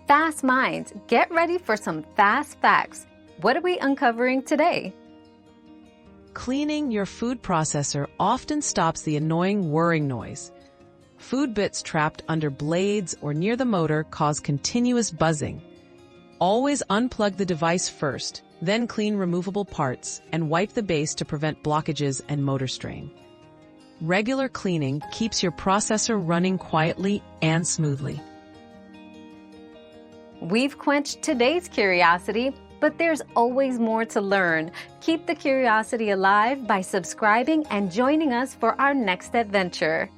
Fast minds, get ready for some fast facts. What are we uncovering today? Cleaning your food processor often stops the annoying whirring noise. Food bits trapped under blades or near the motor cause continuous buzzing. Always unplug the device first, then clean removable parts and wipe the base to prevent blockages and motor strain. Regular cleaning keeps your processor running quietly and smoothly. We've quenched today's curiosity, but there's always more to learn. Keep the curiosity alive by subscribing and joining us for our next adventure.